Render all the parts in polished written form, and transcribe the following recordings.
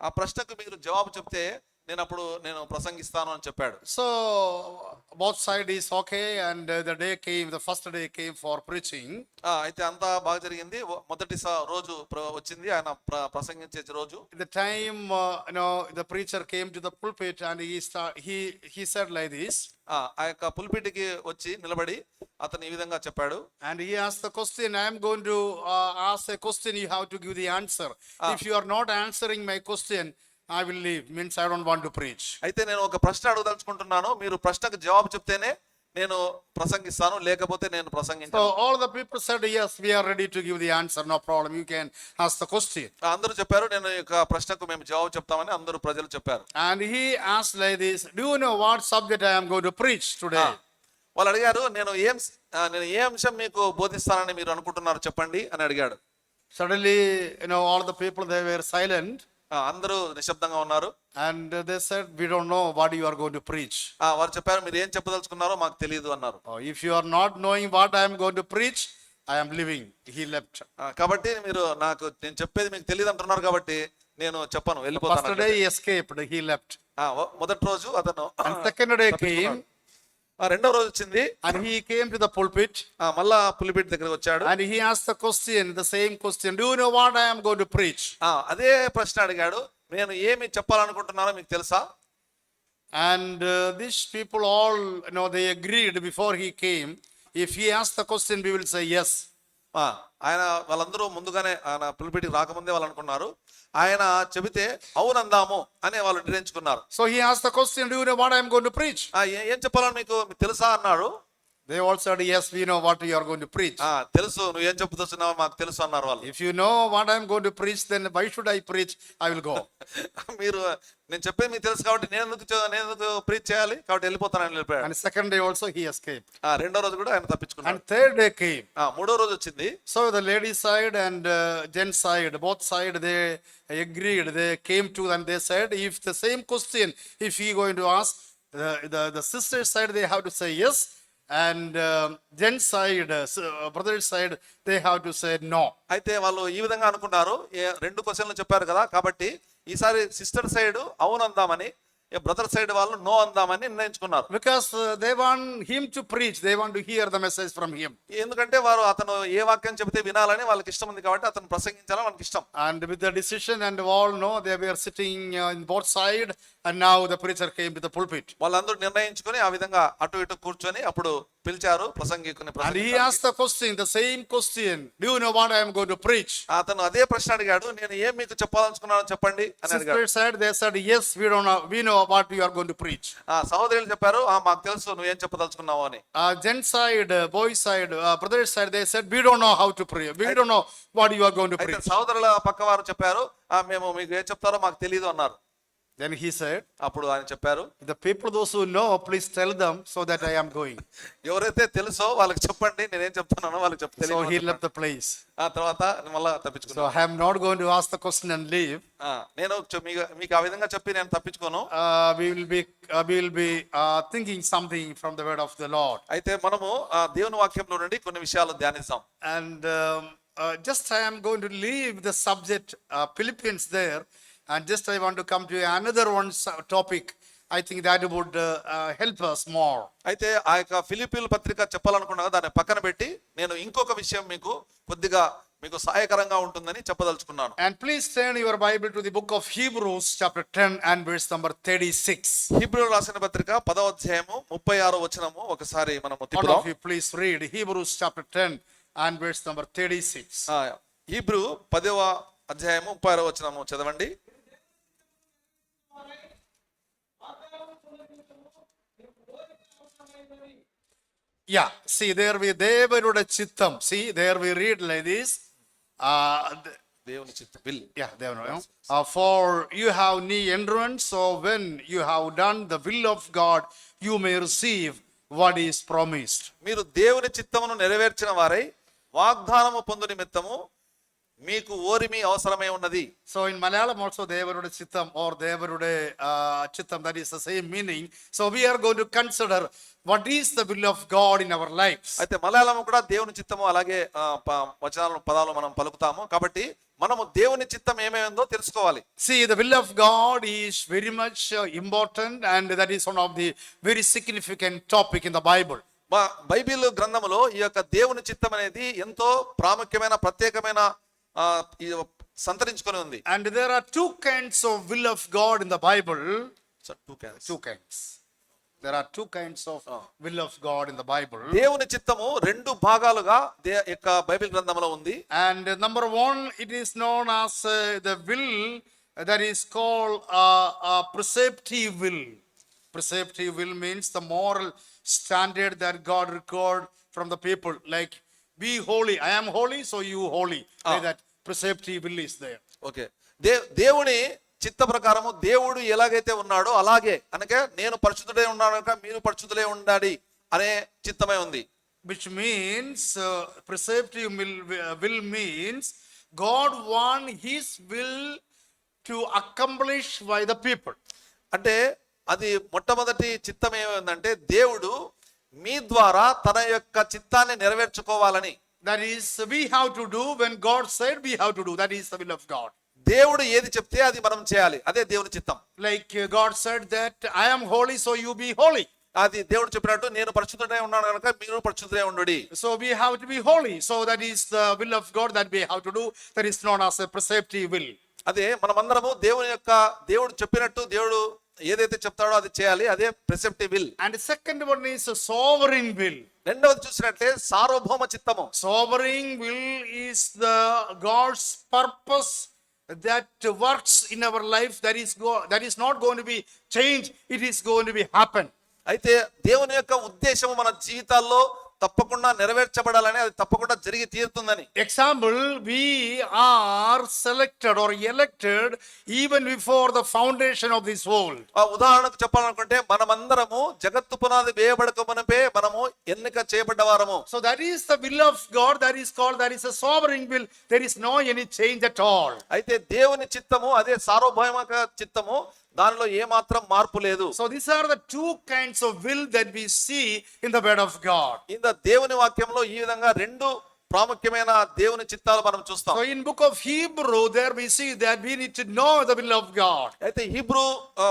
ఆ ప్రశ్నకు మీరు జవాబు చెప్తే నేను ప్రసంగిస్తాను అని చెప్పాడు. So both side is okay, and the day came, the first day came for preaching. అయితే అంతా బాగా జరిగింది. మొదటి రోజు వచ్చింది, ఆయన ప్రసంగించే రోజు. The time the preacher came to the pulpit, and he said like this. ఆ యొక్క పుల్పిటికి వచ్చి నిలబడి అతను ఈ విధంగా చెప్పాడు. And he asked the question, I am going to ask a question, you have to give the answer. If you are not answering my question, I will leave. Means I don't want to preach. అయితే నేను ఒక ప్రశ్న అడగదలుచుకుంటున్నాను, మీరు ప్రశ్నకు జవాబు చెప్తేనే నేను ప్రసంగిస్తాను, లేకపోతే నేను ప్రసంగించను. So all the people said, yes, we are ready to give the answer, no problem, you can ask the question. అందరూ చెప్పారు, నేను ఈ యొక్క ప్రశ్నకు మేము జవాబు చెప్తామని అందరూ ప్రజలు చెప్పారు. And he asked like this, do you know what subject I am going to preach today? వాళ్ళు అడిగారు, నేను ఏ అంశం మీకు బోధిస్తానని మీరు అనుకుంటున్నారు చెప్పండి అని అడిగాడు. Suddenly, all the people, they were silent. అందరూ నిశ్శబ్దంగా ఉన్నారు. And they said, we don't know what you are going to preach. వారు చెప్పారు, మీరు ఏం చెప్పదలుచుకున్నారో మాకు తెలియదు అన్నారు. If you are not knowing what I am going to preach, I am leaving. He left. కాబట్టి నేను చెప్పేది మీకు తెలియదు అంటున్నారు, కాబట్టి నేను చెప్పను, వెళ్ళిపోతాను. First day he escaped, he left. మొదటి రోజు అతను. And second day came. రెండవ రోజు వచ్చింది, and he came to the pulpit. మళ్ళా పులిపిట్ దగ్గరికి వచ్చాడు. And he asked the question, the same question, do you know what I am going to preach? అదే ప్రశ్న అడిగాడు, నేను ఏమి చెప్పాలనుకుంటున్నానో మీకు తెలుసా? And these people all, they agreed before he came. If he asked the question, we will say yes. ఆయన వాళ్ళందరూ ముందుగానే ఆయన పులిపిటికి రాకముందే వాళ్ళు అనుకున్నారు, ఆయన చెబితే అవునందాము అని వాళ్ళు నిర్ణయించుకున్నారు. So he asked the question, do you know what I am going to preach? ఏం చెప్పాలని మీకు తెలుసా అన్నాడు. They all said, yes, we know what you are going to preach. తెలుసు, నువ్వు ఏం చెప్పుతున్నావు మాకు తెలుసు అన్నారు వాళ్ళు. If you know what I am going to preach, then why should I preach? I will go. మీరు నేను చెప్పేది మీకు తెలుసు కాబట్టి నేను ఎందుకు ప్రీచ్ చేయాలి, కాబట్టి వెళ్ళిపోతానని వెళ్ళిపోయాడు. And second day also he escaped. రెండో రోజు కూడా ఆయన తప్పించుకున్నాడు. And third day came. మూడో రోజు వచ్చింది. So the lady side and gent side, both side, they agreed. They came to and they said, if the same question, if he going to ask, the sister side, they have to say yes. And gent side, brother side, they have to say no. అయితే వాళ్ళు ఈ విధంగా అనుకున్నారు, రెండు క్వశ్చన్లు చెప్పారు కదా, కాబట్టి ఈసారి సిస్టర్ సైడ్ అవునందామని, బ్రదర్ సైడ్ వాళ్ళు నో అందామని నిర్ణయించుకున్నారు. Because they want him to preach, they want to hear the message from him. ఎందుకంటే అతను ఏ వాక్యం చెబితే వినాలని వాళ్ళకి ఇష్టం ఉంది, కాబట్టి అతను ప్రసంగించాలని వాళ్ళకి ఇష్టం. And with the decision, and all know, they were sitting in both side, and now the preacher came to the pulpit. వాళ్ళందరూ నిర్ణయించుకొని ఆ విధంగా అటు ఇటు కూర్చొని అప్పుడు పిలిచారు ప్రసంగికుని. And he asked the question, the same question, do you know what I am going to preach? అతను అదే ప్రశ్న అడిగాడు, నేను ఏం మీకు చెప్పాలనుకున్నానో చెప్పండి అని అడిగాడు. Sister said, they said, yes, we don't know, we know what you are going to preach. సహోదరులు చెప్పారు, మాకు తెలుసు నువ్వు ఏం చెప్పదలుచుకున్నావు అని. Gent side, boy side, brother side, they said, we don't know how to preach, we don't know what you are going to preach. సహోదరుల పక్క వారు చెప్పారు, మేము మీకు ఏం చెప్తారో మాకు తెలియదు అన్నారు. Then he said, అప్పుడు ఆయన చెప్పారు, the people those who know, please tell them so that I am going. ఎవరైతే తెలుసో వాళ్ళకి చెప్పండి, నేనేం చెప్తున్నానో వాళ్ళకి చెప్తే. So he left the place. ఆ తర్వాత మళ్ళా So తప్పించుకున్నాను. I am not going to ask the question and leave. నేను మీకు ఆ విధంగా చెప్పి నేను తప్పించుకోను. We will be thinking something from the word of the Lord. అయితే మనము దేవుని వాక్యంలో నుండి కొన్ని విషయాలు ధ్యానిస్తాం. And just I am going to leave the subject Philippians there, and just I want to come to another one topic. I think that would help us more. అయితే ఆ యొక్క ఫిలిప్పీల పత్రిక చెప్పాలనుకున్నాగా దాన్ని పక్కన పెట్టి నేను ఇంకొక విషయం మీకు సహాయకరంగా ఉంటుందని చెప్పదలుచుకున్నాను. And please turn your Bible to the book of Hebrews chapter 10 and verse number 36. హీబ్రూయులకు రాసిన పత్రిక 10వ అధ్యాయము 36వ వచనము ఒకసారి మనము All తిప్పుదాం. of you please read Hebrews chapter 10 and verse number 36. Hebrew 10వ అధ్యాయము 36వ వచనము చదవండి. Yeah, see there we Devaruda Chittam. See there we read like this. దేవుని చిత్తం will. Yeah, Devaruda. For you have need endurance, so when you have done the will of God, you may receive what is promised. మీరు దేవుని చిత్తమును నెరవేర్చిన వారై వాగ్దానము పొందు నిమిత్తము మీకు ఓరిమి అవసరమై ఉన్నది. So in Malayalam also Devaruda Chittam or Devaruda Chittam, that is the same meaning. So we are going to consider what is the will of God in our lives. అయితే మలయాళం కూడా దేవుని చిత్తము అలాగే వచనాలను పదాలు మనం పలుకుతాము, కాబట్టి మనము దేవుని చిత్తం ఏమేందో తెలుసుకోవాలి. See, the will of God is very much important, and that is one of the very significant topic in the Bible. Bible గ్రంథములో ఈ యొక్క దేవుని చిత్తం అనేది ఎంతో ప్రాముఖ్యమైన ప్రత్యేకమైన ఈ సంతరించుకొని ఉంది. And there are two kinds of will of God in the Bible. Two kinds. There are two kinds of will of God in the Bible. దేవుని చిత్తము రెండు భాగాలుగా యొక్క బైబిల్ గ్రంథంలో ఉంది. And number one, it is known as the will that is called preceptive will. Preceptive will means the moral standard that God record from the people, like be holy, I am holy, so you holy. Like that preceptive will is there. Okay, దేవుని చిత్త ప్రకారము దేవుడు ఎలాగైతే ఉన్నాడో అలాగే అనగా నేను పరిశుద్ధుడై ఉన్నాను కనుక మీరు పరిశుద్ధులై ఉండాలి అనే చిత్తమే ఉంది. Which means preceptive will means God want his will to accomplish by the people. అంటే అది మొట్టమొదటి చిత్తం ఏమంటే దేవుడు మీ ద్వారా తన యొక్క చిత్తాన్ని నెరవేర్చుకోవాలని. That is, we have to do when God said we have to do. That is the will of God. దేవుడు ఏది చెప్తే అది మనం చేయాలి, అదే దేవుని చిత్తం. Like God said that I am holy, so you be holy. అది దేవుడు చెప్పినట్టు నేను పరిశుద్ధుడై ఉన్నాను కనుక మీరు పరిశుద్ధులై ఉండుడి. So we have to be holy. So that is the will of God that we have to do. That is known as a preceptive will. అదే మనమందరము దేవుడు చెప్పినట్టు దేవుడు ఏదైతే చెప్తాడో అది చేయాలి, అదే ప్రిసెప్టివ్ will. And the second one is a sovereign will. రెండవది చూసినట్లే సార్వభౌమ చిత్తము. Sovereign will is the God's purpose that works in our life, that is not going to be changed, it is going to be happen. అయితే దేవుని యొక్క ఉద్దేశము మన జీవితాల్లో తప్పకుండా నెరవేర్చబడాలని, అది తప్పకుండా జరిగి తీరుతుందని. Example, we are selected or elected even before the foundation of this world. ఆ ఉదాహరణకు చెప్పాలనుకుంటే మనమందరము జగత్తు పునాది వేయబడక మునుపే మనము ఎన్నిక చేయబడ్డవారము. So that is the will of God, that is a sovereign will. There is no any change at all. అయితే దేవుని చిత్తము అదే సార్వభౌమిక చిత్తము, దానిలో ఏ మాత్రం మార్పు లేదు. So these are the two kinds of will that we see in the word of God. ఇంత దేవుని వాక్యంలో ఈ విధంగా రెండు ప్రాముఖ్యమైన దేవుని చిత్తాలు మనం చూస్తాం. So in book of Hebrew there we see that we need to know the will of God. అయితే హీబ్రూ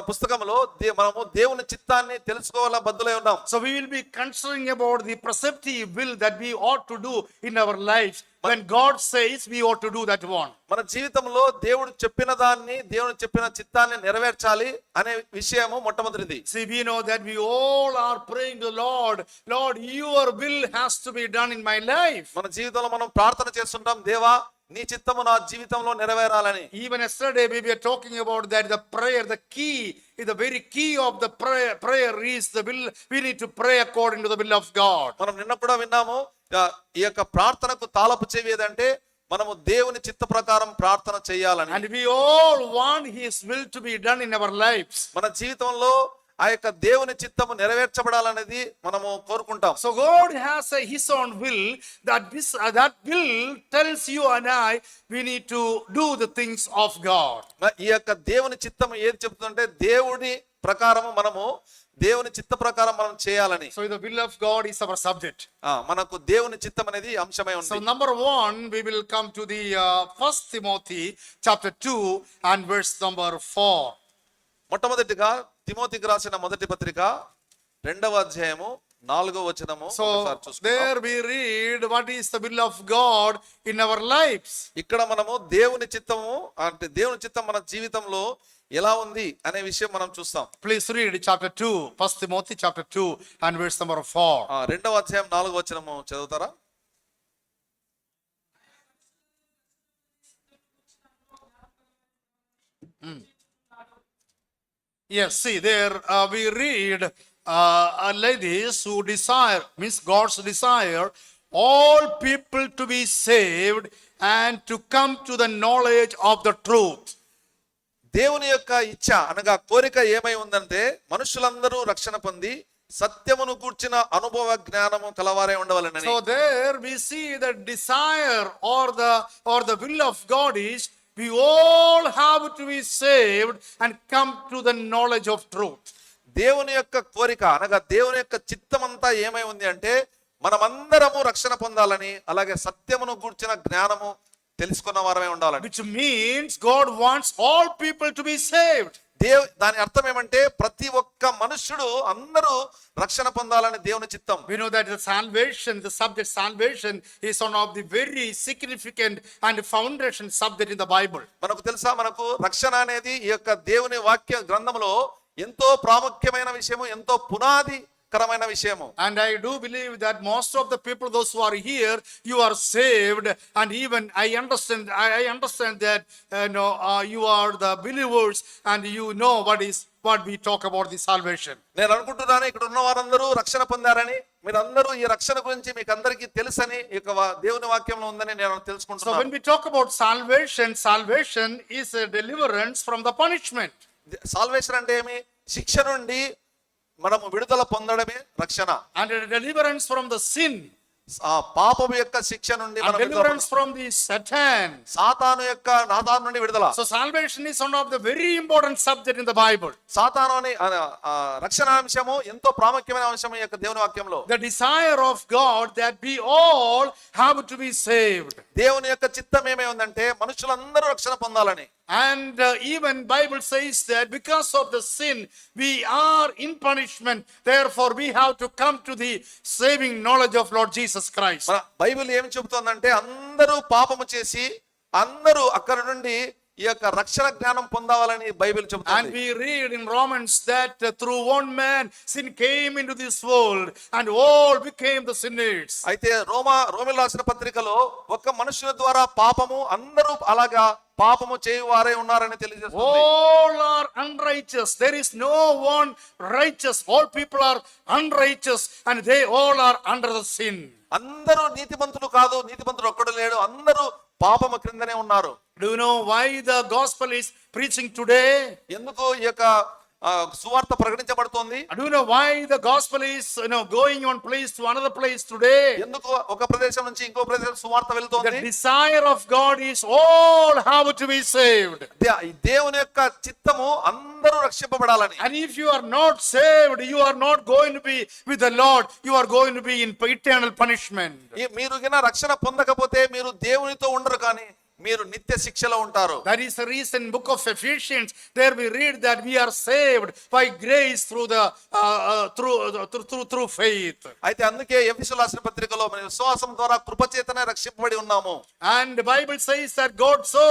పుస్తకంలో మనము దేవుని చిత్తాన్ని తెలుసుకోవాల బద్దులై ఉన్నాం. So we will be considering about the preceptive will that we ought to do in our lives. When God says we ought to do that one. మన జీవితంలో దేవుడు చెప్పిన దాన్ని, దేవుడు చెప్పిన చిత్తాన్ని నెరవేర్చాలి అనే విషయము మొట్టమొదటిది. See, we know that we all are praying to the Lord, Lord, your will has to be done in my life. మన జీవితంలో మనం ప్రార్థన చేస్తుంటాం, దేవా నీ చిత్తము నా జీవితంలో నెరవేరాలని. Even yesterday we were talking about that the prayer, the key, the very key of the prayer is the will. We need to pray according to the will of God. మనం నిన్న కూడా విన్నాము, ఈ యొక్క ప్రార్థనకు తాళపు చెవి ఏదంటే మనము దేవుని చిత్త ప్రకారం ప్రార్థన చేయాలని. And we all want his will to be done in our lives. మన జీవితంలో ఆ యొక్క దేవుని చిత్తము నెరవేర్చబడాలనేది మనము కోరుకుంటాం. So God has his own will, that will tells you and I we need to do the things of God. ఈ యొక్క దేవుని చిత్తము ఏది చెప్తుందంటే దేవుని ప్రకారము మనము దేవుని చిత్త ప్రకారం మనం చేయాలని. So the will of God is our subject. మనకు దేవుని చిత్తం అనేది అంశమై ఉంది. So number 1 we will come to the 1 Timothy chapter 2 and verse number 4. మొట్టమొదటిగా తిమోతికి రాసిన మొదటి పత్రిక 2వ అధ్యాయము 4వ వచనము. So there we read what is the will of God in our lives. ఇక్కడ మనము దేవుని చిత్తము అంటే దేవుని చిత్తం మన జీవితంలో ఎలా ఉంది అనే విషయం మనం చూస్తాం. Please read chapter 2, 1 Timothy chapter 2 and verse number 4. 2వ అధ్యాయం 4వ వచనము చదువుతారా? Yes, see there we read ladies who desire, means God's desire, all people to be saved and to come to the knowledge of the truth. దేవుని యొక్క ఇచ్చ అనగా కోరిక ఏమై ఉందంటే మనుషులందరూ రక్షణ పొంది సత్యమును కూర్చిన అనుభవ జ్ఞానము కలవారే ఉండవాలని. So there we see the desire or the will of God is we all have to be saved and come to the knowledge of truth. దేవుని యొక్క కోరిక అనగా దేవుని యొక్క చిత్తమంతా ఏమై ఉంది అంటే మనమందరము రక్షణ పొందాలని, అలాగే సత్యమును కూర్చిన జ్ఞానము తెలుసుకున్న వారమే ఉండాలండి. which means God wants all people to be saved. దాని అర్థం ఏమంటే ప్రతి ఒక్క మనుష్యుడు అందరూ రక్షణ పొందాలని దేవుని చిత్తం. We know that the salvation, the subject salvation is one of the very significant and foundation subject in the Bible. మనకు తెలుసా, మనకు రక్షణ అనేది ఈ యొక్క దేవుని వాక్య గ్రంథంలో ఎంతో ప్రాముఖ్యమైన విషయము, ఎంతో పునాదికరమైన విషయము. And I do believe that most of the people, those who are here, you are saved, and even I understand that you are the believers, and you know what we talk about the salvation. నేను అనుకుంటున్నాను ఇక్కడ ఉన్న వారందరూ రక్షణ పొందారని, మీరందరూ ఈ రక్షణ గురించి మీకు అందరికీ తెలుసని ఈ యొక్క దేవుని వాక్యంలో ఉందని నేను So తెలుసుకుంటున్నాను. when we talk about salvation, salvation is a deliverance from the punishment. Salvation అంటే ఏమి? శిక్ష నుండి మనము విడుదల పొందడమే రక్షణ. And a deliverance from the sin, ఆ పాపము యొక్క శిక్ష నుండి and మనం విడుదల deliverance పొందడం. from the Satan. సాతాను యొక్క నాదాను నుండి విడుదల. So salvation is one of the very important subject in the Bible. సాతాను అని రక్షణ అంశము ఎంతో ప్రాముఖ్యమైన అంశం ఈ యొక్క దేవుని వాక్యంలో. The desire of God that we all have to be saved. దేవుని యొక్క చిత్తం ఏమై ఉందంటే మనుషులందరూ రక్షణ పొందాలని. And even Bible says that because of the sin we are in punishment, therefore we have to come to the saving knowledge of Lord Jesus Christ. మన Bible ఏమి చెబుతోందంటే అందరూ పాపము చేసి అందరూ అక్కడ నుండి ఈ యొక్క రక్షణ జ్ఞానం పొందాలని బైబిల్ And చెబుతుంది. we read in Romans that through one man sin came into this world and all became the sinners. అయితే రోమిలు రాసిన పత్రికలో ఒక్క మనుషుల ద్వారా పాపము అందరూ అలాగా పాపము చేయువారే ఉన్నారని తెలియజేస్తుంది. All are unrighteous. There is no one righteous. All people are unrighteous and they all are under the sin. అందరూ నీతిమంతులు కాదు, నీతిమంతుడు ఒక్కడు లేడు, అందరూ పాపము క్రిందనే ఉన్నారు. Do you know why the gospel is preaching today? ఎందుకు ఈ యొక్క సువార్త ప్రకటించబడుతోంది? Do you know why the gospel is going one place to another place today? ఎందుకు ఒక ప్రదేశం నుంచి ఇంకో ప్రదేశం సువార్త The వెళ్తోంది? desire of God is all have to be saved. దేవుని యొక్క చిత్తము అందరూ రక్షింపబడాలని. And if you are not saved, you are not going to be with the Lord. You are going to be in eternal punishment. మీరు గిన రక్షణ పొందకపోతే మీరు దేవునితో ఉండరు, కానీ మీరు నిత్య శిక్షలో ఉంటారు. That is the reason book of Ephesians, there we read that we are saved by grace through the through faith. అయితే అందుకే ఎఫెసీయుల రాసిన పత్రికలో మనం విశ్వాసం ద్వారా కృపచేతనే రక్షింపబడి ఉన్నాము. And the Bible says that God so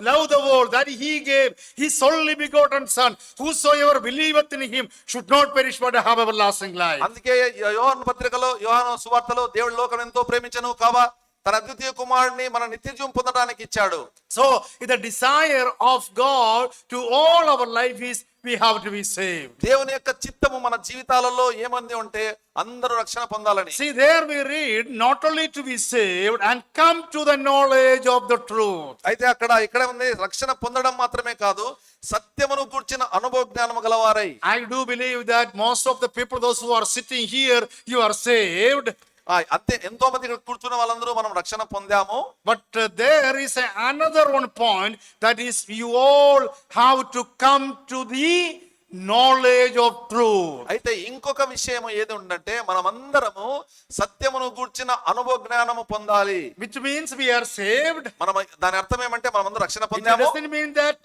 loved the world that he gave his only begotten son, whosoever believeth in him should not perish but have everlasting life. అందుకే యోహాను పత్రికలో, యోహాను సువార్తలో దేవుడు లోకం ఎంతో ప్రేమించెను కావా తన అద్వితీయ కుమారుడిని మన నిత్య జీవం పొందడానికి ఇచ్చాడు. So the desire of God to all our life is we have to be saved. దేవుని యొక్క చిత్తము మన జీవితాలలో ఏమంది ఉంటే అందరూ రక్షణ పొందాలని. See, there we read not only to be saved and come to the knowledge of the truth. అయితే ఇక్కడ ఉంది రక్షణ పొందడం మాత్రమే కాదు, సత్యమును కూర్చిన అనుభవ జ్ఞానము గలవారై. I do believe that most of the people, those who are sitting here, you are saved. అంతే, ఎంతో మంది ఇక్కడ కూర్చున్న వాళ్ళందరూ మనం రక్షణ పొందాము. But there is another one point, that is you all have to come to the knowledge of truth. అయితే ఇంకొక విషయం ఏది ఉందంటే మనమందరము సత్యమును గూర్చిన అనుభవ జ్ఞానము పొందాలి. Which means we are saved. మనం దాని అర్థం ఏమంటే మనమందరం రక్షణ It పొందాము. doesn't mean that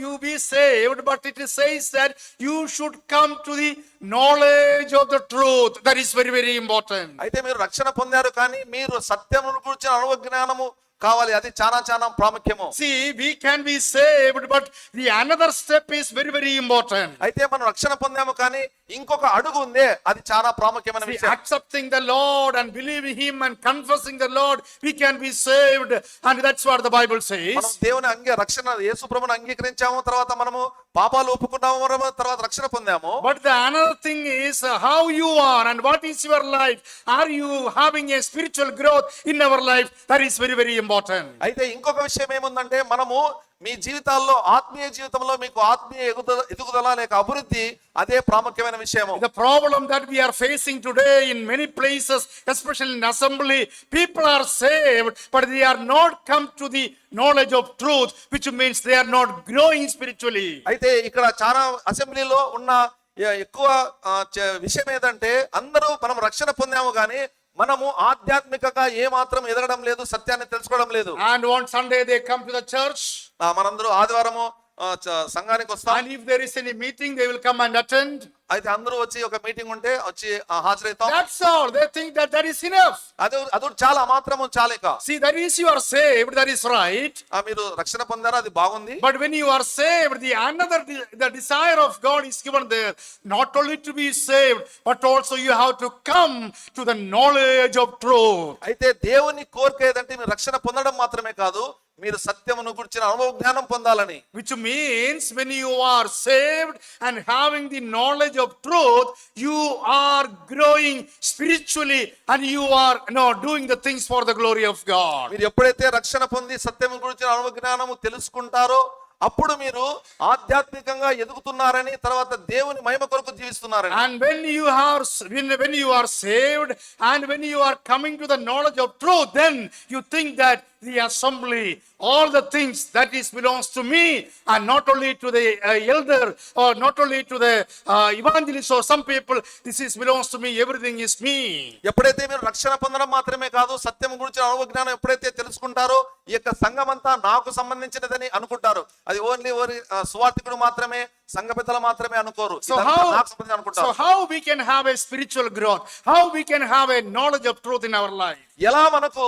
you be saved, but it says that you should come to the knowledge of the truth. That is very, very important. అయితే మీరు రక్షణ పొందారు, కానీ మీరు సత్యమును గూర్చిన అనుభవ జ్ఞానము కావాలి, అది చాలా చాలా ప్రాముఖ్యము. See, we can be saved, but the another step is very, very important. అయితే మనం రక్షణ పొందాము, కానీ ఇంకొక అడుగు ఉంది, అది చాలా ప్రాముఖ్యమైన See, విషయం. accepting the Lord and believing him and confessing the Lord, we can be saved, and that's what the Bible says. మనం దేవుని రక్షణ యేసు ప్రభువుని అంగీకరించాము, తర్వాత మనము పాపాలు ఒప్పుకున్నాము, తర్వాత రక్షణ పొందాము. But the another thing is how you are and what is your life. Are you having a spiritual growth in our life? That is very, very important. అయితే ఇంకొక విషయం ఏముందంటే మనము మీ జీవితాల్లో ఆత్మీయ జీవితంలో మీకు ఆత్మీయ ఎదుగుదల లేక అభివృద్ధి, అదే ప్రాముఖ్యమైన విషయము. The problem that we are facing today in many places, especially in assembly, people are saved, but they are not come to the knowledge of truth, which means they are not growing spiritually. అయితే ఇక్కడ చాలా అసెంబ్లీలో ఉన్న ఎక్కువ విషయం ఏదంటే అందరూ మనం రక్షణ పొందాము, కానీ మనము ఆధ్యాత్మికంగా ఏ మాత్రం ఎదగడం లేదు, సత్యాన్ని తెలుసుకోవడం లేదు. And one Sunday they come to the church. మనందరూ ఆదివారము సంఘానికి వస్తాం. And if there is any meeting, they will come and attend. అయితే అందరూ వచ్చి ఒక మీటింగ్ ఉంటే వచ్చి హాజరవుతాం. That's all. They think that that is enough. అది చాలా మాత్రము చాలేక. See, that is you are saved. That is right. మీరు రక్షణ పొందారా, అది బాగుంది. But when you are saved, the desire of God is given there. Not only to be saved, but also you have to come to the knowledge of truth. అయితే దేవుని కోరిక ఏదంటే మీరు రక్షణ పొందడం మాత్రమే కాదు, మీరు సత్యమును గురించిన అనుభవ జ్ఞానం పొందాలని. Which means when you are saved and having the knowledge of truth, you are growing spiritually and you are doing the things for the glory of God. మీరు ఎప్పుడైతే రక్షణ పొంది సత్యము గురించిన అనుభవ జ్ఞానము తెలుసుకుంటారో అప్పుడు మీరు ఆధ్యాత్మికంగా ఎదుగుతున్నారని, తర్వాత దేవుని మహిమ కొరకు జీవిస్తున్నారని. And when you are saved and when you are coming to the knowledge of truth, then you think that the assembly, all the things that is belongs to me, and not only to the elder or not only to the evangelist or some people, this is belongs to me, everything is me. ఎప్పుడైతే మీరు రక్షణ పొందడం మాత్రమే కాదు, సత్యం గురించి అనుభవ జ్ఞానం ఎప్పుడైతే తెలుసుకుంటారో ఈ యొక్క సంఘం అంతా నాకు సంబంధించినదని అనుకుంటారు. అది ఓన్లీ సువార్థికుడు మాత్రమే, సంఘ పెద్దలు మాత్రమే అనుకోరు. So how we can have a spiritual growth? How we can have a knowledge of truth in our life? ఎలా మనకు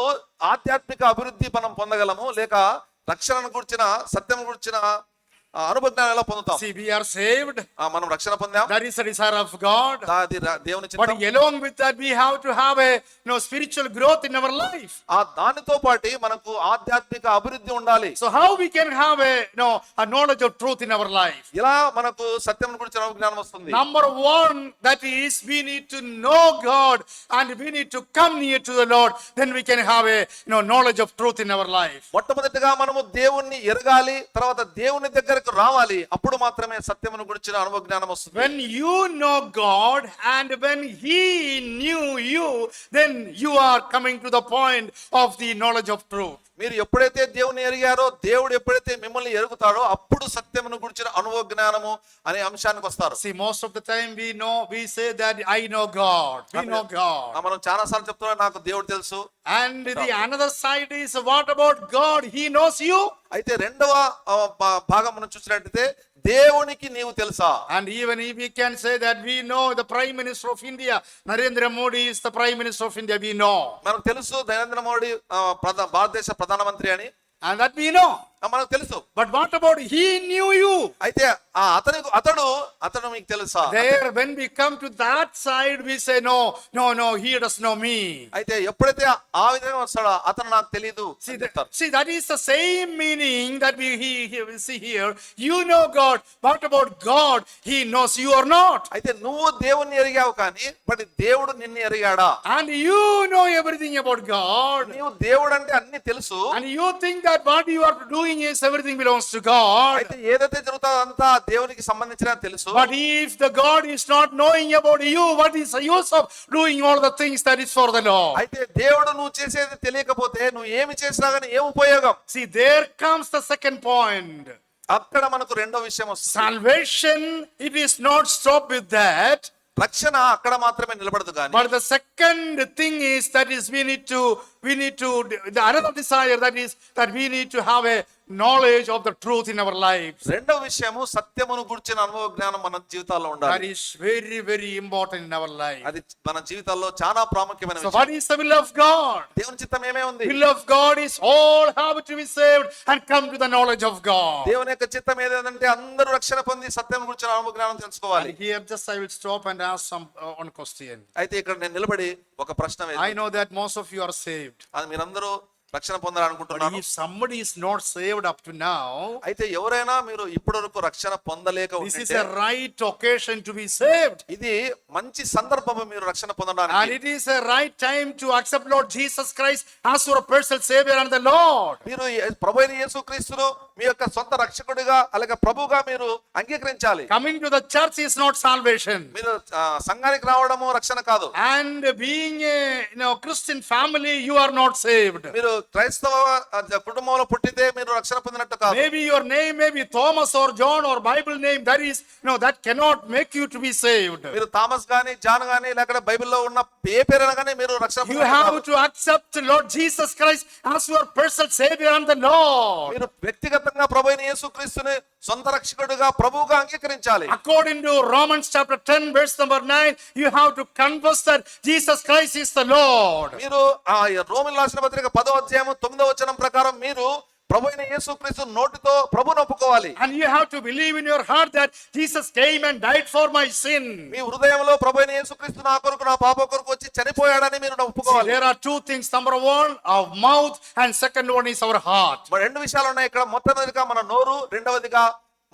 ఆధ్యాత్మిక అభివృద్ధి మనం పొందగలము, లేక రక్షణను గురించిన సత్యం గురించిన అనుభవ జ్ఞానం ఎలా పొందుతాం? See, we are saved. మనం రక్షణ పొందాం. That is the desire of God. అది దేవుని But చిత్తం. along with that, we have to have a spiritual growth in our life. దానితో పాటు మనకు ఆధ్యాత్మిక అభివృద్ధి ఉండాలి. So how we can have a knowledge of truth in our life? ఇలా మనకు సత్యం గురించిన అనుభవ జ్ఞానం వస్తుంది. Number one, that is, we need to know God and we need to come near to the Lord. Then we can have a knowledge of truth in our life. మొట్టమొదటిగా మనము దేవుణ్ణి ఎరగాలి, తర్వాత దేవుని దగ్గరకు రావాలి, అప్పుడు మాత్రమే సత్యమును గురించిన అనుభవ జ్ఞానం వస్తుంది. When you know God and when He knew you, then you are coming to the point of the knowledge of truth. మీరు ఎప్పుడైతే దేవుని ఎరిగారో, దేవుడు ఎప్పుడైతే మిమ్మల్ని ఎరుగుతాడో అప్పుడు సత్యమును గురించిన అనుభవ జ్ఞానము అనే అంశానికి వస్తారు. See, most of the time we say that I know God. We know God. మనం చాలా సార్లు చెప్తున్నాం, నాకు దేవుడు తెలుసు. And the another side is, what about God? He knows you. అయితే రెండవ భాగం మనం చూసినట్టయితే దేవునికి నీవు తెలుసా? And even if we can say that we know the Prime Minister of India, Narendra Modi is the Prime Minister of India, we know. మనకు తెలుసు నరేంద్ర మోడీ భారతదేశ ప్రధానమంత్రి అని, And that we know. మనకు తెలుసు. But what about He knew you? అయితే అతడు మీకు తెలుసా? There, when we come to that side, we say no, He does know me. అయితే ఎప్పుడైతే ఆ విధంగా వస్తాడో అతను నాకు తెలియదు. See, that is the same meaning that we see here. You know God. What about God? He knows you or not? అయితే నువ్వు దేవుణ్ణి ఎరిగావు కానీ బట్ దేవుడు నిన్ను ఎరిగాడా? And you know everything about God. నీవు దేవుడు అంటే అన్ని తెలుసు. And you think that what you are doing is everything belongs to God. అయితే ఏదైతే జరుగుతుందో అంతా దేవునికి సంబంధించిన తెలుసు. But if the God is not knowing about you, what is the use of doing all the things that is for the Lord? అయితే దేవుడు నువ్వు చేసేది తెలియకపోతే నువ్వు ఏమి చేసినా గానీ ఏం ఉపయోగం? See, there comes the second point. అక్కడ మనకు రెండో విషయం వస్తుంది. Salvation, it is not stop with that. రక్షణ అక్కడ మాత్రమే నిలబడదు కానీ. But the second thing is that is we need to the another desire that we need to have a knowledge of the truth in our lives. రెండవ విషయము సత్యమును గురించిన అనుభవ జ్ఞానం మన జీవితాల్లో That ఉండాలి. is very, very important in our life. అది మన జీవితాల్లో చాలా ప్రాముఖ్యమైన So విషయం. what is the will of God? దేవుని చిత్తం ఏమే ఉంది? Will of God is all have to be saved and come to the knowledge of God. దేవుని యొక్క చిత్తం ఏదంటే అందరూ రక్షణ పొంది సత్యం గురించిన అనుభవ జ్ఞానం తెలుసుకోవాలి. And here just I will stop and ask one question. అయితే ఇక్కడ నేను నిలబడి ఒక ప్రశ్న I వేస్తాను. know that most of you are saved. అది మీరందరూ రక్షణ But పొందాలనుకుంటున్నాను. if somebody is not saved up to now, అయితే ఎవరైనా మీరు ఇప్పటివరకు రక్షణ పొందలేక this is ఉంటే a right occasion to be saved. ఇది మంచి సందర్భము మీరు రక్షణ And పొందడానికి. it is a right time to accept Lord Jesus Christ as your personal Savior and the Lord. మీరు ప్రభువైన యేసుక్రీస్తును మీ యొక్క సొంత రక్షకుడిగా అలాగే ప్రభువుగా మీరు అంగీకరించాలి. Coming to the church is not salvation. మీరు సంఘానికి రావడము రక్షణ కాదు. And being a Christian family, you are not saved. మీరు క్రైస్తవ కుటుంబంలో పుట్టితే మీరు రక్షణ పొందినట్టు కాదు. Maybe your name may be Thomas or John or Bible name, that cannot make you to be saved. మీరు థామస్ గాని జాన్ గాని లేకపోతే బైబిల్లో ఉన్న ఏ పేరైనా గానీ మీరు రక్షణ You have to accept Lord Jesus Christ as your personal Savior and the Lord. మీరు వ్యక్తిగతంగా ప్రభువైన యేసుక్రీస్తుని సొంత రక్షకుడిగా ప్రభువుగా అంగీకరించాలి. According to Romans chapter 10 verse number 9, you have to confess that Jesus Christ is the Lord. మీరు ఆ రోమీయులకు రాసిన పత్రిక 10వ అధ్యాయం 9వ వచనం ప్రకారం మీరు ప్రభువైన యేసుక్రీస్తు నోటితో ప్రభువును ఒప్పుకోవాలి. And you have to believe in your heart that Jesus came and died for my sin. మీ హృదయంలో ప్రభువైన యేసుక్రీస్తు నా కొరకు నా పాప కొరకు వచ్చి చనిపోయాడని మీరు ఒప్పుకోవాలి. There are two things. Number one, our mouth, and second one is our heart. మరి రెండు విషయాలు ఉన్నాయి ఇక్కడ. మొట్టమొదటిగా మన నోరు, రెండవదిగా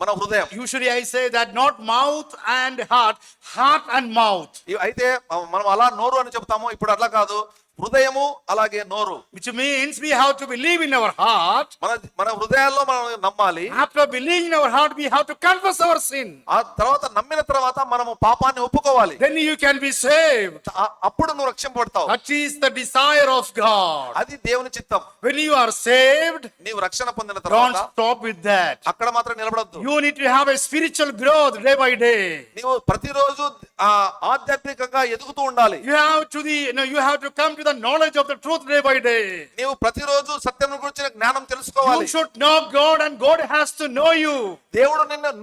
మన హృదయం. Usually I say that not mouth and heart, heart and mouth. అయితే మనం అలా నోరు అని చెప్తాము. ఇప్పుడు అట్లా కాదు, హృదయము అలాగే నోరు. Which means we have to believe in our heart. మన హృదయాల్లో మనం నమ్మాలి. After believing in our heart, we have to confess our sin. ఆ తర్వాత నమ్మిన తర్వాత మనము పాపాన్ని ఒప్పుకోవాలి. Then you can be saved. అప్పుడు నువ్వు రక్షింపబడతావు. That is the desire of God. అది దేవుని చిత్తం. When you are saved, నీవు రక్షణ పొందిన don't తర్వాత stop with that. అక్కడ మాత్రం నిలబడద్దు. You need to have a spiritual growth day by day. నీవు ప్రతిరోజు ఆధ్యాత్మికంగా ఎదుగుతూ ఉండాలి. You have to come to the knowledge of the truth day by day. నీవు ప్రతిరోజు సత్యం గురించిన జ్ఞానం తెలుసుకోవాలి. You should know God and God has to know you.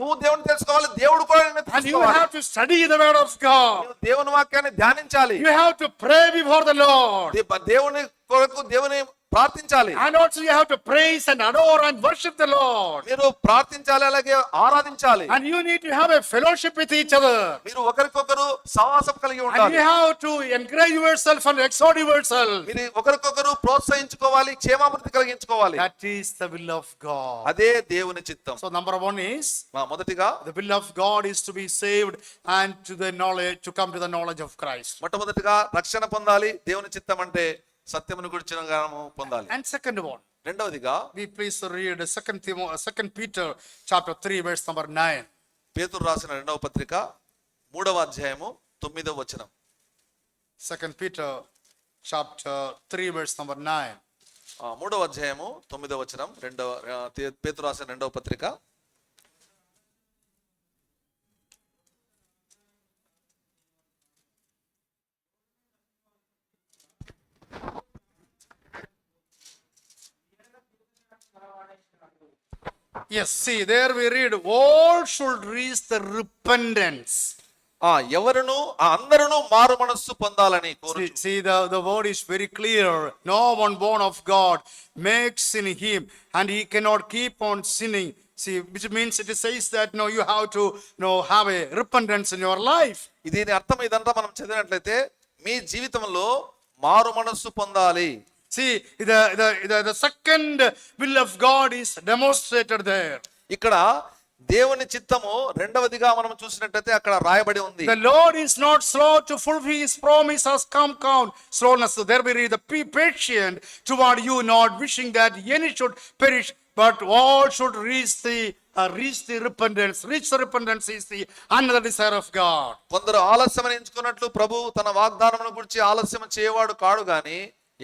నువ్వు దేవుని తెలుసుకోవాలి, దేవుడు కూడా నిన్ను And you తెలుసుకోవాలి. have to study the word of God. నీవు దేవుని వాక్యాన్ని ధ్యానించాలి. You have to pray before the Lord. దేవుని కొరకు దేవుని ప్రార్థించాలి. And also you have to praise and adore and worship the Lord. మీరు ప్రార్థించాలి, అలాగే ఆరాధించాలి. And you need to have a fellowship with each other. మీరు ఒకరికొకరు సహవాసం కలిగి And ఉండాలి. you have to encourage yourself and exhort yourself. మీరు ఒకరికొకరు ప్రోత్సహించుకోవాలి, క్షేమాభివృద్ధి కలిగించుకోవాలి. That is the will of God. అదే దేవుని చిత్తం. So number one is, మొదటిగా the will of God is to be saved and to come to the knowledge of Christ. మొట్టమొదటిగా రక్షణ పొందాలి. దేవుని చిత్తం అంటే సత్యమును గురించిన జ్ఞానము పొందాలి. And second one, రెండవదిగా we please read 2 Peter chapter 3 verse number 9. పేతురు రాసిన రెండవ పత్రిక 3వ అధ్యాయము 9వ వచనం. 2 Peter chapter 3 verse number 9. 3వ అధ్యాయము 9వ వచనం. పేతురు రాసిన రెండవ పత్రిక. Yes, see, there we read, all should reach the repentance. ఎవరును అందరును మారు మనస్సు పొందాలని కోరు. See, the word is very clear. No one born of God makes sin him, and he cannot keep on sinning. See, which means it says that you have to have a repentance in your life. దీని అర్థం ఇదంతా మనం చదివినట్లయితే మీ జీవితంలో మారు మనస్సు పొందాలి. See, the second will of God is demonstrated there. ఇక్కడ దేవుని చిత్తము రెండవదిగా మనం చూసినట్లయితే అక్కడ రాయబడి ఉంది. The Lord is not slow to fulfill his promise, has come slowness. So there we read, the patient toward you, not wishing that any should perish, but all should reach the repentance. Reach the repentance is the another desire of God. కొందరు ఆలస్యం ఎంచుకున్నట్లు ప్రభు తన వాగ్దానమును గురించి ఆలస్యం చేయవాడు కాడు గాని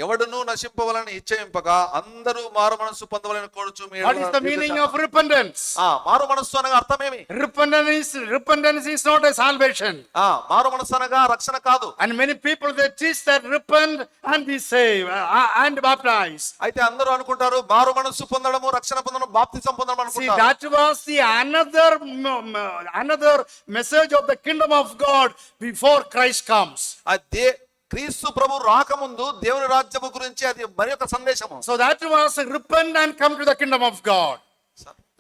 ఎవడును నశింపవలని ఇచ్చయింపగా అందరూ మారు మనస్సు పొందవలని కోరుచు. What is the meaning of repentance? మారు మనస్సు అనగా అర్థమేమి? Repentance is not a salvation. మారు మనస్సు అనగా రక్షణ కాదు. And many people they teach that repent and be saved and baptized. అయితే అందరూ అనుకుంటారు మారు మనస్సు పొందడము, రక్షణ పొందడం, బాప్తిసం పొందడం See, అనుకుంటారు. that was the another message of the kingdom of God before Christ comes. క్రీస్తు ప్రభు రాకముందు దేవుని రాజ్యము గురించి అది మరి ఒక సందేశము. So that was repent and come to the kingdom of God.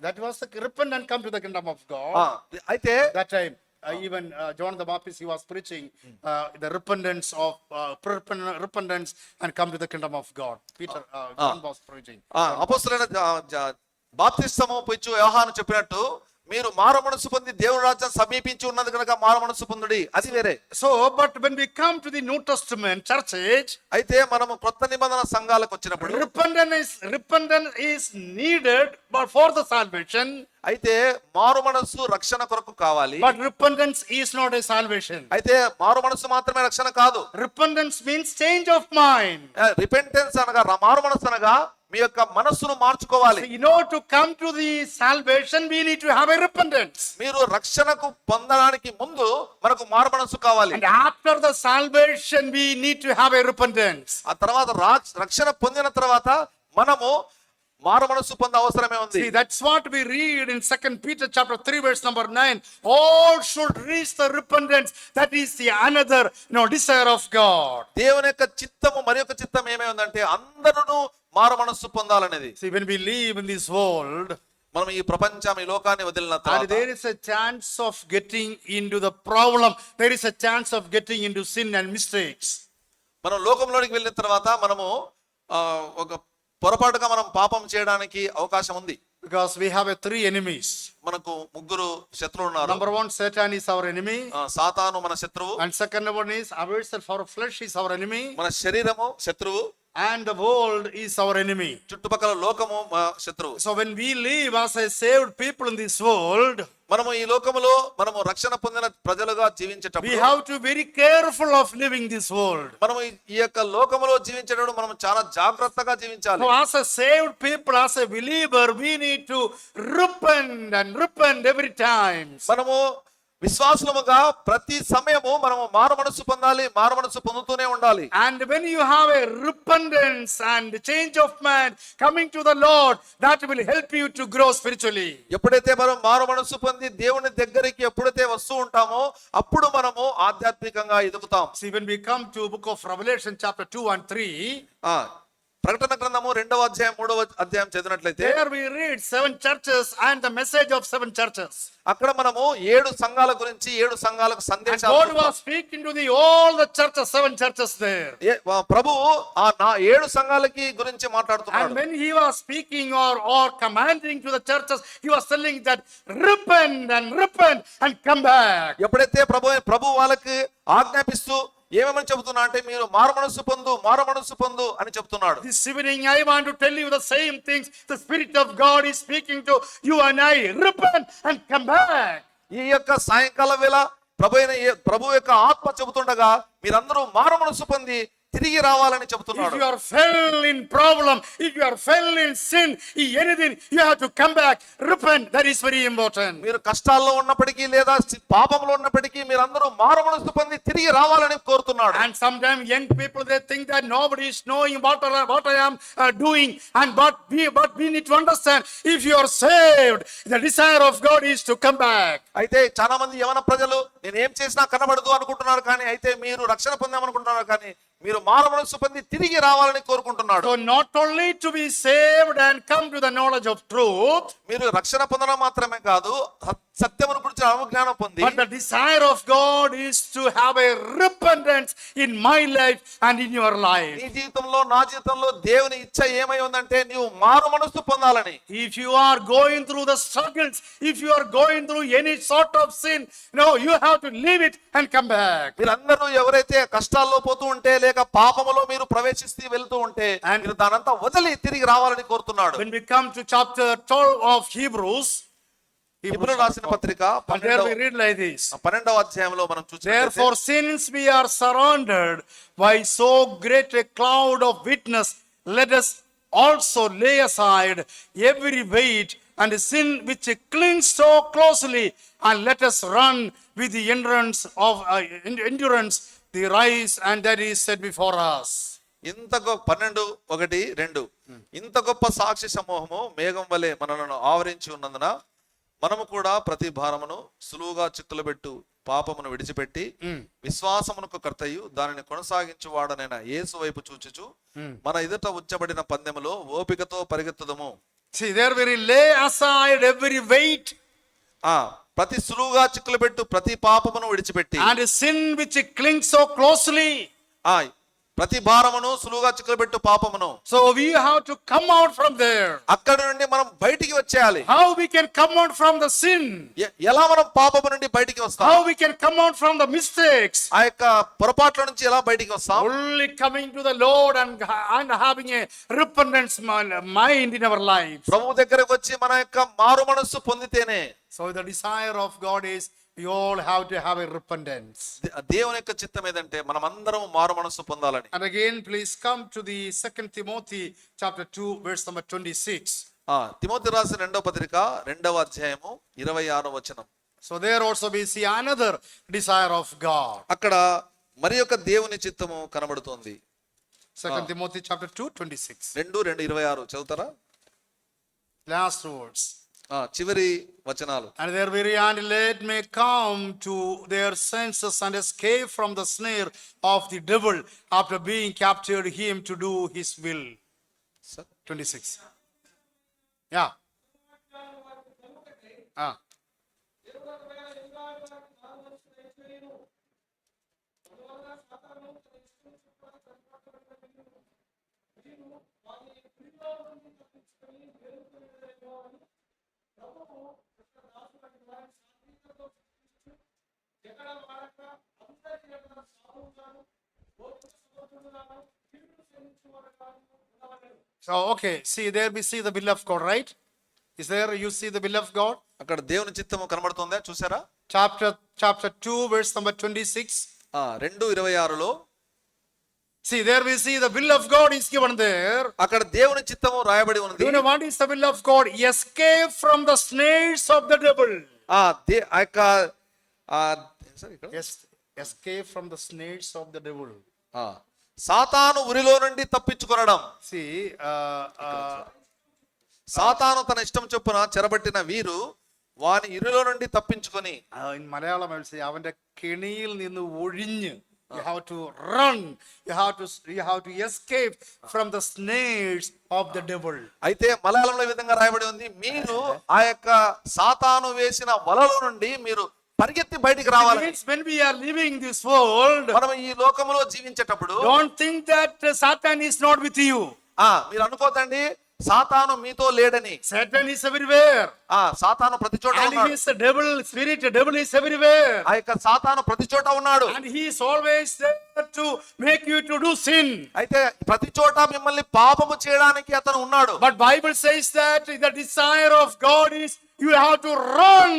That was repent and come to the kingdom of God. అయితే That time even John the Baptist, he was preaching the repentance and come to the kingdom of God. Peter John was preaching. అపోస్తలుడైన బాప్తిస్మము ఇచ్చు యోహాను చెప్పినట్టు మీరు మారు మనసు పొంది దేవుని రాజ్యం సమీపించి ఉన్నది కనుక మారు మనసు పొందుడి, అది వేరే. So, but when we come to the New Testament church age, అయితే మనము కొత్త నిబంధన సంఘాలకు వచ్చినప్పుడు repentance is needed but for the salvation. అయితే మారు మనసు రక్షణ కొరకు కావాలి. But repentance is not a salvation. అయితే మారు మనసు మాత్రమే రక్షణ కాదు. Repentance means change of mind. Repentance అనగా మారు మనసు అనగా మీ యొక్క మనస్సును మార్చుకోవాలి. So, in order to come to the salvation, we need to have a repentance. మీరు రక్షణకు పొందడానికి ముందు మనకు మారు మనసు కావాలి. And after the salvation, we need to have a repentance. ఆ తర్వాత రక్షణ పొందిన తర్వాత మనము మారు మనసు పొందే అవసరమే ఉంది. See, that's what we read in 2 Peter chapter 3 verse number 9. All should reach the repentance. That is the another desire of God. దేవుని యొక్క చిత్తము మరి యొక్క చిత్తం ఏమై ఉందంటే అందరూ మారు మనస్సు పొందాలనేది. See, when we live in this world, మనం ఈ ప్రపంచం ఈ లోకాన్ని వదిలిన and తర్వాత there is a chance of getting into the problem, there is a chance of getting into sin and mistakes. మనం లోకంలోనికి వెళ్ళిన తర్వాత మనము ఒక పొరపాటుగా మనం పాపం చేయడానికి అవకాశం ఉంది. Because we have three enemies. మనకు ముగ్గురు శత్రువులు ఉన్నారు. Number one, Satan is our enemy. సాతాను మన శత్రువు. And second one is ourself, our flesh is our enemy. మన శరీరము శత్రువు. And the world is our enemy. చుట్టుపక్కల లోకము మన శత్రువు. So when we live as a saved people in this world, మనము ఈ లోకములో మనము రక్షణ పొందిన ప్రజలుగా we జీవించేటప్పుడు have to be very careful of living this world. మనము ఈ యొక్క లోకములో జీవించేటప్పుడు మనం చాలా జాగ్రత్తగా జీవించాలి. So as a saved people, as a believer, we need to repent every time. మనము విశ్వాసులముగా ప్రతి సమయము మనము మారు మనసు పొందాలి, మారు మనసు పొందుతూనే ఉండాలి. And when you have a repentance and change of mind coming to the Lord, that will help you to grow spiritually. ఎప్పుడైతే మనం మారు మనసు పొంది దేవుని దగ్గరికి ఎప్పుడైతే వస్తూ ఉంటామో అప్పుడు మనము ఆధ్యాత్మికంగా ఎదుగుతాం. See, when we come to book of Revelation chapter 2 and 3, ప్రకటన గ్రంథము 2వ అధ్యాయం 3వ అధ్యాయం చదివినట్లయితే there we read 7 churches and the message of 7 churches. అక్కడ మనము 7 సంఘాల గురించి 7 సంఘాలకు And సందేశాలు God was speaking to all the churches, 7 churches there. ప్రభువు ఆ 7 సంఘాలకి గురించి And మాట్లాడుతున్నాడు. when he was speaking or commanding to the churches, he was telling that repent and come back. ఎప్పుడైతే ప్రభు వాళ్ళకి ఆజ్ఞాపిస్తూ ఏమేమని చెబుతున్నా అంటే మీరు మారు మనసు పొందు అని చెప్తున్నాడు. This evening I want to tell you the same things. The Spirit of God is speaking to you and I. Repent and come back. ఈ యొక్క సాయంకాల వేళ ప్రభు యొక్క ఆత్మ చెబుతుండగా మీరందరూ మారు మనసు పొంది తిరిగి రావాలని చెబుతున్నాడు. If you are fell in problem, if you are fell in sin, anything, you have to come back. Repent. That is very important. మీరు కష్టాల్లో ఉన్నప్పటికీ లేదా పాపంలో ఉన్నప్పటికీ మీరందరూ మారు మనసు పొంది తిరిగి రావాలని కోరుతున్నాడు. And sometimes young people, they think that nobody is knowing what I am doing. But we need to understand, if you are saved, the desire of God is to come back. అయితే చాలా మంది యవన ప్రజలు నేను ఏం చేసినా కనబడదు అనుకుంటున్నారు, కానీ అయితే మీరు రక్షణ పొందామనుకుంటున్నారు, కానీ మీరు మారు మనసు పొంది తిరిగి రావాలని కోరుకుంటున్నాడు. So not only to be saved and come to the knowledge of truth, మీరు రక్షణ పొందడం మాత్రమే కాదు, సత్యమును గురించి అవజ్ఞానం పొంది, but the desire of God is to have a repentance in my life and in your life. నీ జీవితంలో నా జీవితంలో దేవుని ఇచ్చ ఏమై ఉందంటే నీవు మారు మనసు పొందాలని. If you are going through the struggles, if you are going through any sort of sin, no, you have to leave it and come back. మీరందరూ ఎవరైతే కష్టాల్లో పోతూ ఉంటే లేక పాపములో మీరు ప్రవేశిస్తూ వెళ్తూ ఉంటే మీరు దానంతా వదిలి తిరిగి రావాలని కోరుతున్నాడు. When we come to chapter 12 of Hebrews రాసిన పత్రిక and there we read like this. 12వ అధ్యాయంలో మనం చూసినట్లయితే, Therefore, since we are surrounded by so great a cloud of witness, let us also lay aside every weight and the sin which clings so closely, and let us run with the endurance the race and that is set before us. ఇంత 12:1-2 ఇంత గొప్ప సాక్షి సమూహము మేఘం వలె మనలను ఆవరించి ఉన్నందున మనము కూడా ప్రతి భారమును సులువుగా చిక్కులబెట్టు పాపమును విడిచిపెట్టి విశ్వాసమునకు కర్తయు దానిని కొనసాగించు వాడనైన యేసు వైపు చూచుచు మన ఎదుట ఉంచబడిన పందెములో ఓపికతో పరిగెత్తుదము. See, there we lay aside every weight ప్రతి సులువుగా చిక్కులబెట్టు ప్రతి పాపమును విడిచిపెట్టి and sin which clings so closely. ప్రతి భారమును సులువుగా చిక్కుబెట్టు పాపమును. So we have to come out from there. అక్కడి నుండి మనం బయటికి వచ్చేయాలి. How we can come out from the sin? ఎలా మనం పాపము నుండి బయటికి వస్తాం? How we can come out from the mistakes? ఆ యొక్క పొరపాట్ల నుంచి ఎలా బయటికి వస్తాం? Only coming to the Lord and having a repentance mind in our lives. ప్రభు దగ్గరకు వచ్చి మన యొక్క మారు మనస్సు పొందితేనే. So the desire of God is we all have to have a repentance. దేవుని యొక్క చిత్తం ఏదంటే మనమందరం మారు మనస్సు పొందాలని. And again, please come to the 2 Timothy chapter 2 verse number 26. Timothy రాసిన 2వ పత్రిక 2వ అధ్యాయము 26వ వచనం. So there also we see another desire of God. అక్కడ మరి యొక్క దేవుని చిత్తము కనబడుతోంది. 2 Timothy chapter 2 26. 2:26 చదువుతారా? Last words. చివరి వచనాలు. And their very hand let may come to their senses and escape from the snare of the devil after being captured him to do his will. 26. Yeah. So okay, see there we see the will of God, right? Is there you see the will of God? అక్కడ దేవుని చిత్తము కనబడుతోందా చూసారా? Chapter 2 verse number 26. 2:26లో See there we see the will of God is given there. అక్కడ దేవుని చిత్తము రాయబడి Do ఉన్నది. you know what is the will of God? Escape from the snares of the devil. ఆ యొక్క Yes, escape from the snares of the devil. సాతాను ఉరిలో నుండి తప్పించుకొనడం. See, సాతాను తన ఇష్టం చొప్పున చెరబట్టిన వీరు వాని ఇరులో నుండి తప్పించుకొని. in Malayalam I will say avante keniyil ninnu olinju. You have to run. You have to escape from the snares of the devil. అయితే మలయాళంలో ఈ విధంగా రాయబడి ఉంది, మీరు ఆ యొక్క సాతాను వేసిన వలలో నుండి మీరు పరిగెత్తి బయటికి రావాలి. When we are living this world, మనం ఈ లోకములో జీవించేటప్పుడు don't think that Satan is not with you. మీరు అనుకోదండి సాతాను మీతో లేడని. Satan is everywhere. సాతాను ప్రతి చోట And ఉన్నాడు. he is the devil spirit. The devil is everywhere. ఆ యొక్క సాతాను ప్రతి చోట ఉన్నాడు. And he is always there to make you to do sin. అయితే ప్రతి చోట మిమ్మల్ని పాపము చేయడానికి అతను ఉన్నాడు. But Bible says that the desire of God is you have to run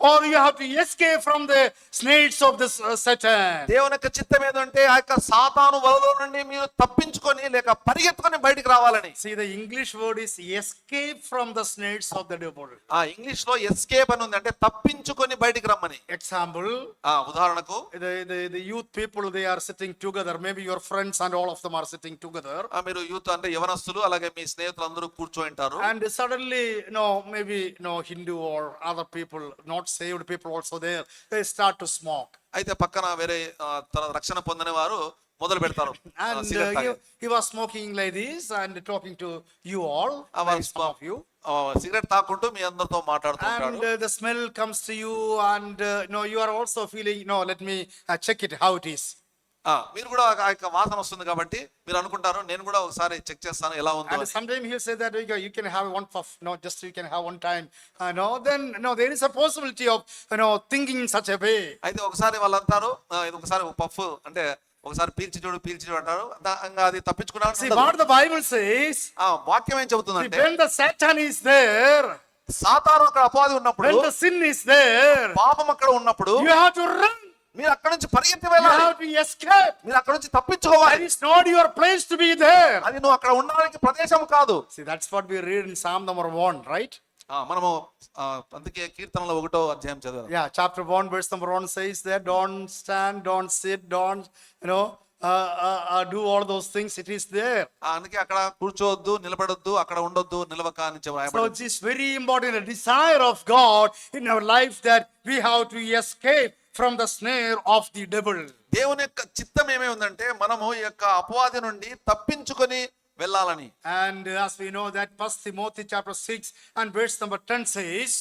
or you have to escape from the snares of this Satan. దేవుని యొక్క చిత్తం ఏదంటే ఆ యొక్క సాతాను వలలో నుండి మీరు తప్పించుకొని లేక పరిగెత్తుకొని బయటికి రావాలని. See, the English word is escape from the snares of the devil. English లో ఎస్కేప్ అని ఉంది, అంటే తప్పించుకొని బయటికి రమ్మని. Example, ఉదాహరణకు the youth people, they are sitting together. Maybe your friends and all of them are sitting together. మీరు youth అంటే యవనస్తులు అలాగే మీ స్నేహితులు అందరూ కూర్చొని ఉంటారు. And suddenly, maybe Hindu or other people, not saved people also there, they start to smoke. అయితే పక్కన వేరే రక్షణ పొందిన వారు మొదలు పెడతారు. And he was smoking like this and talking to you all, some of you. Cigarette తాకుంటూ మీ అందరితో మాట్లాడుతుంటాడు. And the smell comes to you and you are also feeling, let me check it how it is. మీరు కూడా ఆ యొక్క వాసన వస్తుంది కాబట్టి మీరు అనుకుంటారు నేను కూడా ఒకసారి చెక్ చేస్తాను ఎలా ఉందో. And sometimes he'll say that you can have one puff, just you can have one time. Then there is a possibility of thinking in such a way. అయితే ఒకసారి వాళ్ళు అంటారు ఇది ఒకసారి పఫ్ అంటే ఒకసారి పీల్చి చూడు అంటారు. అది తప్పించుకున్నాను. See what the Bible says. వాక్యం ఏం చెబుతుందంటే When the Satan is there, సాతాను అక్కడ అపవాది ఉన్నప్పుడు, when the sin is there, పాపం అక్కడ ఉన్నప్పుడు you have to run. మీరు అక్కడ నుంచి పరిగెత్తి You వెళ్ళాలి. have to escape. మీరు అక్కడ నుంచి తప్పించుకోవాలి. That is not your place to be there. అది నువ్వు అక్కడ ఉండడానికి ప్రదేశం కాదు. See, that's what we read in Psalm number 1, right? మనము అందుకే కీర్తనలో 1వ అధ్యాయం చదివాం. Yeah, chapter 1 verse number 1 says that don't stand, don't sit, don't do all those things. It is there. అందుకే అక్కడ కూర్చోవద్దు, నిలబడొద్దు, అక్కడ ఉండొద్దు, నిలవక అని So చెప్పబడింది. it is very important, a desire of God in our life that we have to escape from the snare of the devil. దేవుని యొక్క చిత్తం ఏమై ఉందంటే మనము ఈ యొక్క అపవాది నుండి తప్పించుకొని వెళ్ళాలని. And as we know that 1 Timothy chapter 6 and verse number 10 says,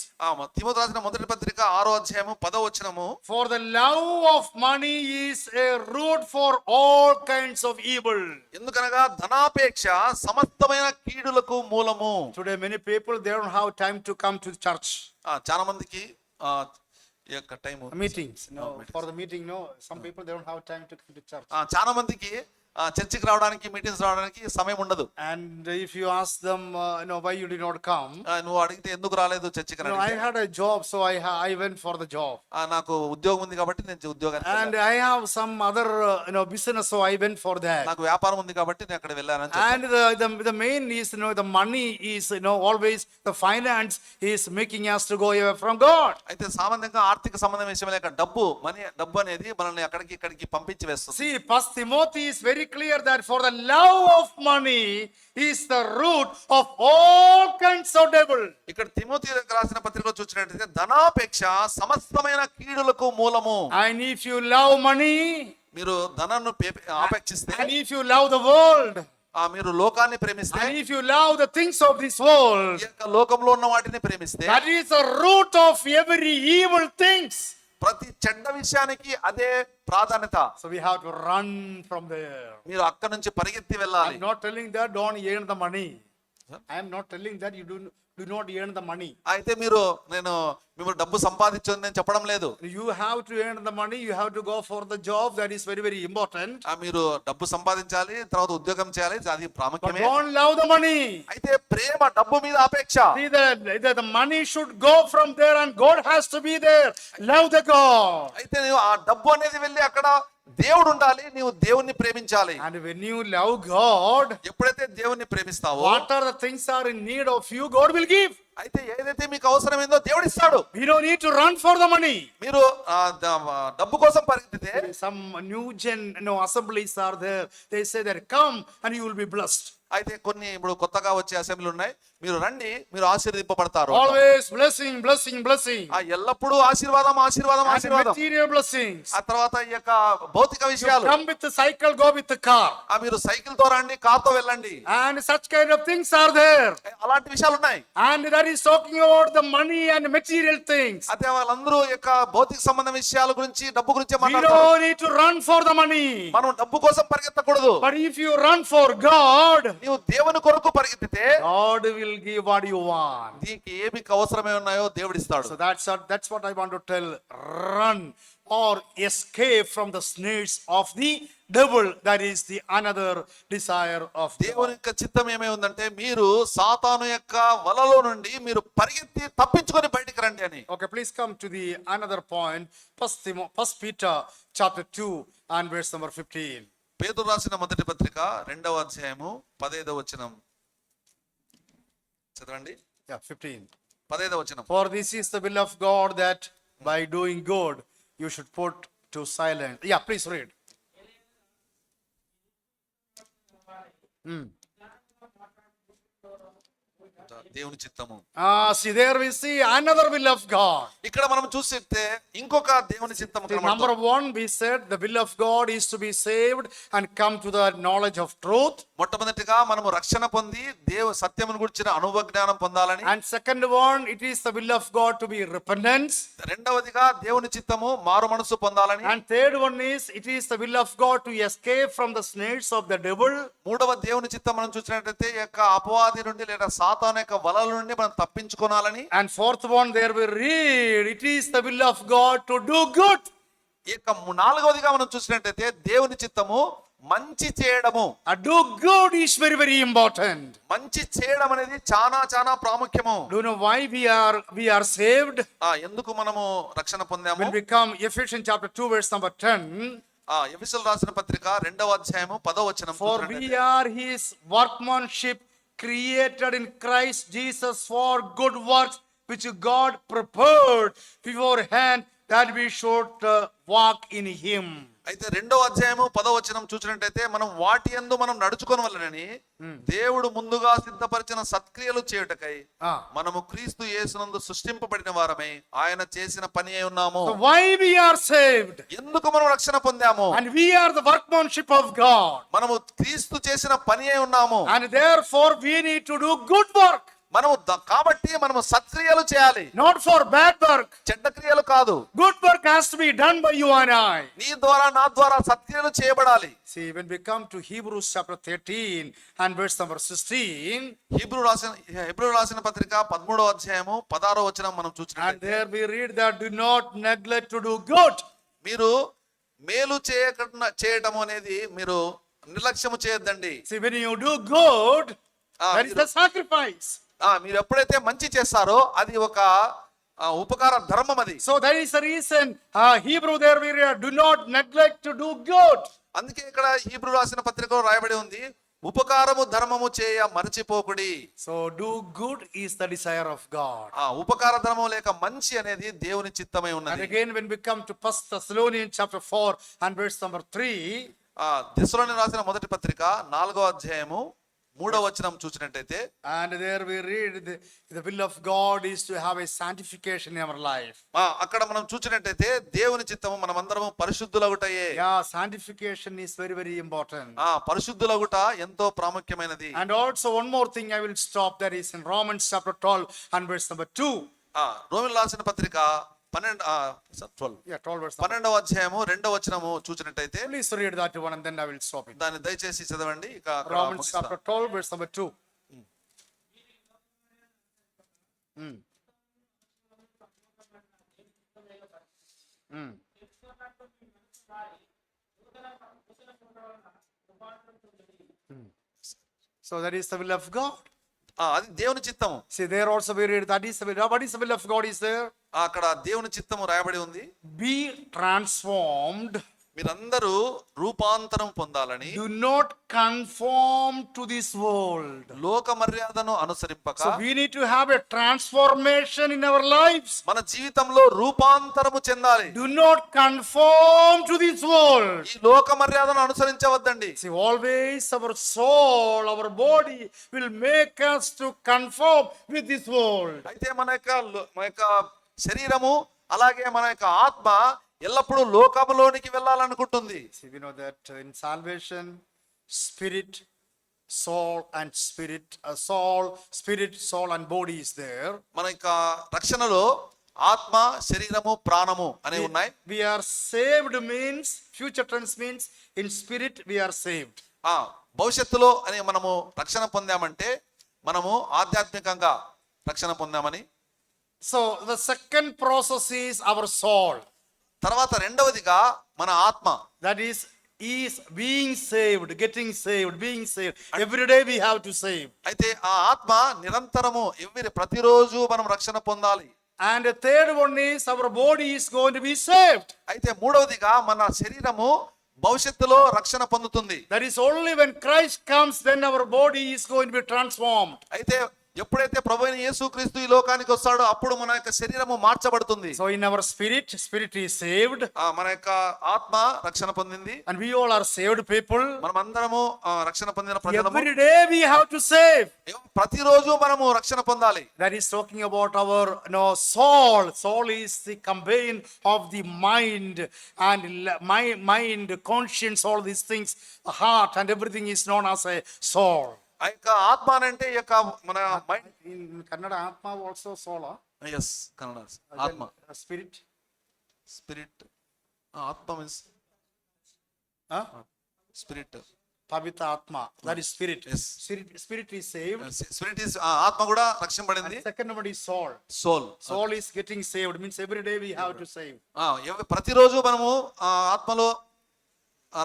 Timothy రాసిన మొదటి పత్రిక 6వ అధ్యాయము 10వ వచనము, for the love of money is a root for all kinds of evil. ఎందుకనగా ధనాపేక్ష సమస్తమైన కీడులకు మూలము. Today many people, they don't have time to come to church. చాలా మందికి ఈ యొక్క time Meetings, no, for the meeting, no. Some people, they don't have time to come to church. చాలా మందికి చర్చికి రావడానికి, మీటింగ్స్ రావడానికి సమయం ఉండదు. And if you ask them, why you did not come? నువ్వు అడిగితే ఎందుకు రాలేదు చర్చికి అని I అడిగితే, had a job, so I went for the job. నాకు ఉద్యోగం ఉంది కాబట్టి నేను ఉద్యోగానికి And వెళ్ళాను. I have some other, business, so I went for that. నాకు వ్యాపారం ఉంది కాబట్టి నేను అక్కడ వెళ్ళానని చెప్పాను. And the main is, the money is, always the finance is making us to go away from God. అయితే సామాన్యంగా ఆర్థిక సంబంధం విషయం లేక డబ్బు అనేది మనల్ని అక్కడికి ఇక్కడికి పంపించి వేస్తుంది. See, 1 Timothy is very clear that for the love of money is the root of all kinds of devil. ఇక్కడ తిమోతి రాసిన పత్రికలో చూసినట్లయితే ధనాపేక్ష సమస్తమైన కీడులకు మూలము. And if you love money, మీరు ధనాన్ని ఆపేక్షిస్తే, and if you love the world, మీరు లోకాన్ని ప్రేమిస్తే, and if you love the things of this world, ఈ యొక్క లోకంలో ఉన్న వాటిని ప్రేమిస్తే, that is the root of every evil things. ప్రతి చెడ్డ విషయానికి అదే ప్రాధాన్యత. So we have to run from there. మీరు అక్కడ నుంచి పరిగెత్తి వెళ్ళాలి. I'm not telling that don't earn the money. I am not telling that you do not earn the money. అయితే నేను మిమ్మల్ని డబ్బు సంపాదించని నేను చెప్పడం లేదు. You have to earn the money. You have to go for the job. That is very, very important. మీరు డబ్బు సంపాదించాలి, తర్వాత ఉద్యోగం చేయాలి, అది But ప్రాముఖ్యమే. don't love the money. అయితే ప్రేమ డబ్బు మీద అపేక్ష. See, the money should go from there and God has to be there. Love the God. అయితే నువ్వు ఆ డబ్బు అనేది వెళ్ళి అక్కడ దేవుడు ఉండాలి, నీవు దేవుణ్ణి ప్రేమించాలి. And when you love God, ఎప్పుడైతే దేవుణ్ణి ప్రేమిస్తావో, what are the things are in need of you, God will give. అయితే ఏదైతే మీకు అవసరమైందో దేవుడు ఇస్తాడు. We don't need to run for the money. మీరు డబ్బు కోసం పరిగెత్తితే, Some new assemblies are there. They say that come and you will be blessed. అయితే కొన్ని ఇప్పుడు కొత్తగా వచ్చే అసెంబ్లీలు ఉన్నాయి, మీరు రండి, మీరు ఆశీర్వదింపబడతారు. Always blessing, blessing, blessing. ఎల్లప్పుడూ ఆశీర్వాదం, ఆశీర్వాదం, And ఆశీర్వాదం. material blessings. ఆ తర్వాత ఈ యొక్క భౌతిక విషయాలు. Come with the cycle, go with the car. మీరు సైకిల్ తో రండి, కార్ తో వెళ్ళండి. And such kind of things are there. అలాంటి విషయాలు ఉన్నాయి. And that is talking about the money and material things. అదే వాళ్ళందరూ ఈ యొక్క భౌతిక సంబంధం విషయాల గురించి, డబ్బు గురించి We మాట్లాడతారు. don't need to run for the money. మనం డబ్బు కోసం పరిగెత్తకూడదు. But if you run for God, నీవు దేవుని కొరకు పరిగెత్తితే God will give what you want. నీకు ఏమి అవసరమే ఉన్నాయో దేవుడు ఇస్తాడు. So that's what I want to tell. Run or escape from the snares of the devil. That is the another desire of దేవుని God. యొక్క చిత్తం ఏమై ఉందంటే, మీరు సాతాను యొక్క వలలో నుండి మీరు పరిగెత్తి తప్పించుకొని బయటికి రండి అని. Okay, please come to the another point. 1 Peter chapter 2 and verse number 15. పేతురు రాసిన మొదటి పత్రిక 2వ అధ్యాయము 15వ వచనం చదవండి. 15. 15వ వచనం. For this is the will of God, that by doing good you should put to silence. Yeah, please read. దేవుని చిత్తము. See, there we see another will of God. ఇక్కడ మనం చూస్తే ఇంకొక దేవుని చిత్తము See, కనబడుతుంది. number 1, we said the will of God is to be saved and come to the knowledge of truth. మొట్టమొదటిగా మనము రక్షణ పొంది సత్యమును గురించిన అనుభవజ్ఞానం పొందాలని. And second one, it is the will of God to be repentance. రెండవదిగా దేవుని చిత్తము మారు మనసు పొందాలని. And third one is, it is the will of God to escape from the snares of the devil. మూడవ దేవుని చిత్తం మనం చూసినట్లయితే ఈ యొక్క అపవాది నుండి లేదా సాతాను యొక్క వలల నుండి మనం తప్పించుకోనాలని. And fourth one, there we read, it is the will of God to do good. ఈ యొక్క నాలుగవదిగా మనం చూసినట్లయితే దేవుని చిత్తము మంచి చేయడము. Do good is very, very important. మంచి చేయడం అనేది చాలా చాలా ప్రాముఖ్యము. Do you know why we are saved? ఎందుకు మనము రక్షణ పొందాము? When we come Ephesians chapter 2 verse number 10. ఎఫెసీయులకు రాసిన పత్రిక 2వ అధ్యాయము 10వ వచనం. For we are his workmanship, created in Christ Jesus for good works, which God prepared beforehand that we should walk in him. అయితే 2వ అధ్యాయము 10వ వచనం చూసినట్టయితే మనం వాటి యందు మనం నడుచుకొని వలనని దేవుడు ముందుగా సిద్ధపరిచిన సత్క్రియలు చేయుటకై Ah. మనము క్రీస్తు యేసునందు సృష్టింపబడిన వారమై ఆయన చేసిన పని అయి ఉన్నాము. So why we are saved? ఎందుకు మనం రక్షణ పొందాము? And we are the workmanship of God. మనము క్రీస్తు చేసిన పని అయి ఉన్నాము. And therefore we need to do good work. మనము కాబట్టి మనము సత్క్రియలు చేయాలి, Not for bad work. చెడ్డ క్రియలు కాదు. Good work has to be done by you and I. నీ ద్వారా నా ద్వారా సత్క్రియలు చేయబడాలి. See, when we come to Hebrews chapter 13 and verse number 16, Hebrew రాసిన పత్రిక 13వ అధ్యాయము 16వ వచనం మనం and చూసినట్లయితే there we read that do not neglect to do good. మీరు మేలు చేయటం అనేది మీరు నిర్లక్ష్యము చేయొద్దండి. See, when you do good, Ah, that is the sacrifice. మీరు ఎప్పుడైతే మంచి చేస్తారో అది ఒక ఉపకార ధర్మం అది. So that is the reason Hebrew there we read, do not neglect to do good. అందుకే ఇక్కడ హీబ్రూ రాసిన పత్రికలో రాయబడి ఉంది, ఉపకారము ధర్మము చేయ మరచిపోకుడి. So do good is the desire of God. ఉపకార ధర్మం లేక మంచి అనేది దేవుని చిత్తమై And ఉన్నది. again when we come to 1 Thessalonians chapter 4 and verse number 3, దెస్సలోనికీయులకు రాసిన మొదటి పత్రిక 4వ అధ్యాయము 3వ వచనం చూసినట్టయితే and there we read the will of God is to have a sanctification in our life. అక్కడ మనం చూసినట్టయితే దేవుని చిత్తము మనమందరము పరిశుద్ధులగుటయే. Yeah, sanctification is very, very important. పరిశుద్ధులగుట ఎంతో ప్రాముఖ్యమైనది. And also one more thing I will stop, that is in Romans chapter 12 and verse number 2. రోమీయులకు రాసిన పత్రిక 12 Yeah, 12 verse number 12వ అధ్యాయము 2వ వచనము చూసినట్టయితే2. Please read that one and then I will stop it. దాన్ని దయచేసి చదవండి. ఇక అక్కడ Romans ముగిస్తా. chapter 12 verse number 2. So that is the will of God. అది దేవుని చిత్తము. See, there also we read that is the will. What is the will of God is there? అక్కడ దేవుని చిత్తము రాయబడి ఉంది, Be transformed. మీరందరూ రూపాంతరం పొందాలని, Do not conform to this world. లోక మర్యాదను అనుసరింపక. So we need to have a transformation in our lives. మన జీవితంలో రూపాంతరము చెందాలి. Do not conform to this world. ఈ లోక మర్యాదను అనుసరించవద్దండి. See, always our soul, our body will make us to conform with this world. అయితే మన యొక్క శరీరము అలాగే మన యొక్క ఆత్మ ఎల్లప్పుడూ లోకములోనికి వెళ్ళాలనుకుంటుంది. See, we know that in salvation, spirit, soul and spirit, soul and body is there. మన యొక్క రక్షణలో ఆత్మ, శరీరము, ప్రాణము అనేవి ఉన్నాయి. We are saved means, future tense means, in spirit we are saved. భవిష్యత్తులో అని మనము రక్షణ పొందామంటే మనము ఆధ్యాత్మికంగా రక్షణ పొందామని. So the second process is our soul. తర్వాత రెండవదిగా మన ఆత్మ. That is being saved, getting saved, being saved. Every day we have to save. అయితే ఆ ఆత్మ నిరంతరము ప్రతిరోజు మనం రక్షణ పొందాలి. And the third one is our body is going to be saved. అయితే మూడవదిగా మన శరీరము భవిష్యత్తులో రక్షణ పొందుతుంది. That is only when Christ comes, then our body is going to be transformed. అయితే ఎప్పుడైతే ప్రభువైన యేసుక్రీస్తు ఈ లోకానికి వస్తాడో అప్పుడు మన యొక్క శరీరము మార్చబడుతుంది. So in our spirit is saved. మన యొక్క ఆత్మ రక్షణ పొందింది. And we all are saved people. మనమందరము రక్షణ పొందిన ప్రజలము. Every day we have to save. ప్రతిరోజు మనము రక్షణ పొందాలి. That is talking about our soul. Soul is the combine of the mind and mind, conscience, all these things, the heart and everything is known as a soul. ఆ యొక్క ఆత్మ అంటే ఈ యొక్క మన mind. In Kannada, Atma also soul. yes Kannada ఆత్మ, Spirit. Spirit. ఆత్మ means spirit. Pavitra Atma. That is spirit. Yes. Spirit is saved. Spirit is ఆత్మ కూడా రక్షింపబడింది. And second one is soul. Soul. Soul is getting saved. Means every day we have to save. ప్రతిరోజు మనము ఆత్మలో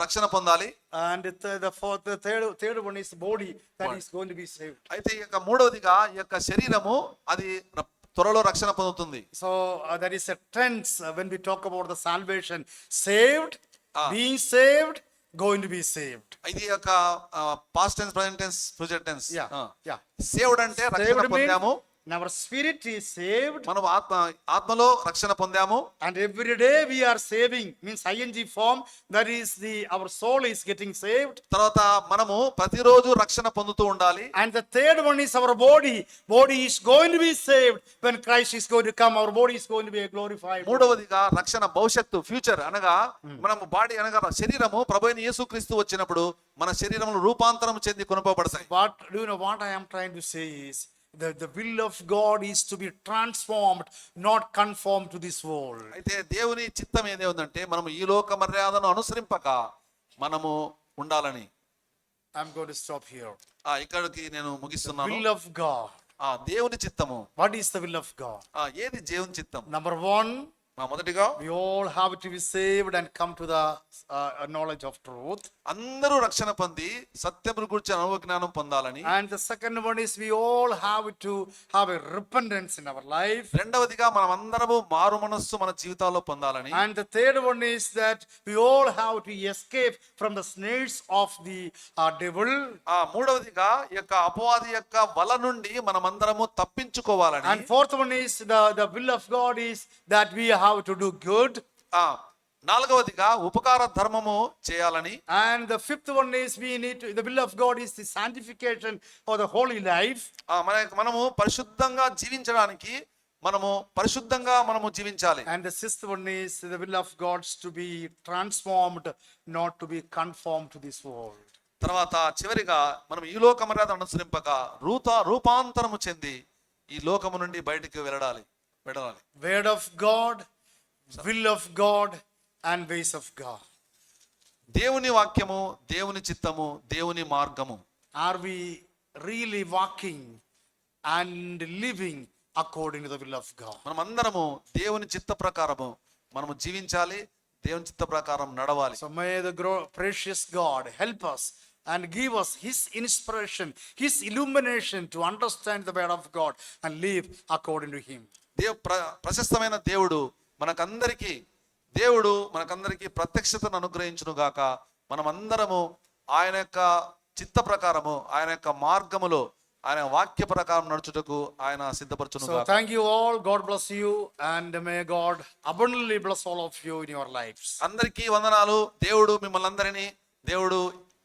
రక్షణ పొందాలి. And the third one is body that is going to be saved. అయితే ఈ యొక్క మూడవదిగా ఈ యొక్క శరీరము అది త్వరలో రక్షణ పొందుతుంది. So that is a tense when we talk about the salvation. Saved, being saved, going to be saved. ఇది యొక్క past tense, present tense, future tense. Yeah. Saved అంటే రక్షణ పొందాము. And our spirit is saved. మనం ఆత్మలో రక్షణ పొందాము. And every day we are saving, means ing form, that is our soul is getting saved. తర్వాత మనము ప్రతిరోజు రక్షణ పొందుతూ ఉండాలి. And the third one is our body. Body is going to be saved when Christ is going to come. Our body is going to be glorified. మూడవదిగా రక్షణ భవిష్యత్తు, future అనగా మనము బాడీ అనగా శరీరము ప్రభువైన యేసుక్రీస్తు వచ్చినప్పుడు మన శరీరములు రూపాంతరం చెంది కొనుపబడతాయి. But do you know what I am trying to say is the will of God is to be transformed, not conformed to this world. అయితే దేవుని చిత్తం ఏదే ఉందంటే మనము ఈ లోక మర్యాదను అనుసరింపక మనము ఉండాలని. I'm going to stop here. ఇక్కడికి నేను ముగిస్తున్నాను. Will of God. దేవుని చిత్తము. What is the will of God? ఏది దేవుని చిత్తం? Number one, మొదటిగా we all have to be saved and come to the knowledge of truth. అందరూ రక్షణ పొంది సత్యమును గురించి అనుభవ జ్ఞానం పొందాలని. And the second one is we all have to have a repentance in our life. రెండవదిగా మనం అందరము మారు మనస్సు మన జీవితాల్లో పొందాలని. And the third one is that we all have to escape from the snares of the devil. మూడవదిగా ఈ యొక్క అపవాది యొక్క వల నుండి మనమందరము తప్పించుకోవాలని. And fourth one is the will of God is that we have to do good. నాలుగవదిగా ఉపకార ధర్మము చేయాలని. And the fifth one is we need to, the will of God is the sanctification or the holy life. మనము పరిశుద్ధంగా జీవించడానికి మనము జీవించాలి. And the sixth one is the will of God is to be transformed, not to be conformed to this world. తర్వాత చివరిగా మనం ఈ లోక మర్యాద అనుసరింపక రూపాంతరము చెంది ఈ లోకము నుండి బయటికి వెళ్ళాలి. Word of God, will of God and ways of God. దేవుని వాక్యము, దేవుని చిత్తము, దేవుని మార్గము. Are we really walking and living according to the will of God? మనం అందరము దేవుని చిత్త ప్రకారము మనము జీవించాలి, దేవుని చిత్త ప్రకారం నడవాలి. So may the precious God help us and give us his inspiration, his illumination to understand the word of God and live according to him. ప్రశస్తమైన దేవుడు మనకందరికీ ప్రత్యక్షతను అనుగ్రహించును గాక. మనమందరము ఆయన యొక్క చిత్త ప్రకారము, ఆయన యొక్క మార్గములో, ఆయన వాక్య ప్రకారం నడుచుటకు ఆయన సిద్ధపరచును గాక. So thank you all. God bless you and may God abundantly bless all of you in your lives. అందరికీ వందనాలు. దేవుడు మిమ్మల్ని అందరినీ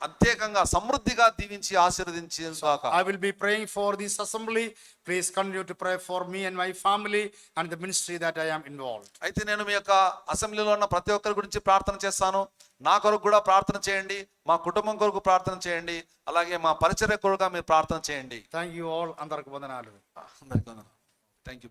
ప్రత్యేకంగా సమృద్ధిగా దీవించి ఆశీర్వదించును గాక. I will be praying for this assembly. Please continue to pray for me and my family and the ministry that I am involved. అయితే నేను మీ యొక్క అసెంబ్లీలో ఉన్న ప్రతి ఒక్కరి గురించి ప్రార్థన చేస్తాను. నా కొరకు కూడా ప్రార్థన చేయండి, మా కుటుంబం కొరకు ప్రార్థన చేయండి, అలాగే మా పరిచర్య కొరకు మీరు ప్రార్థన చేయండి. Thank you all. అందరికి వందనాలు. అందరికీ వందనాలు. Thank you.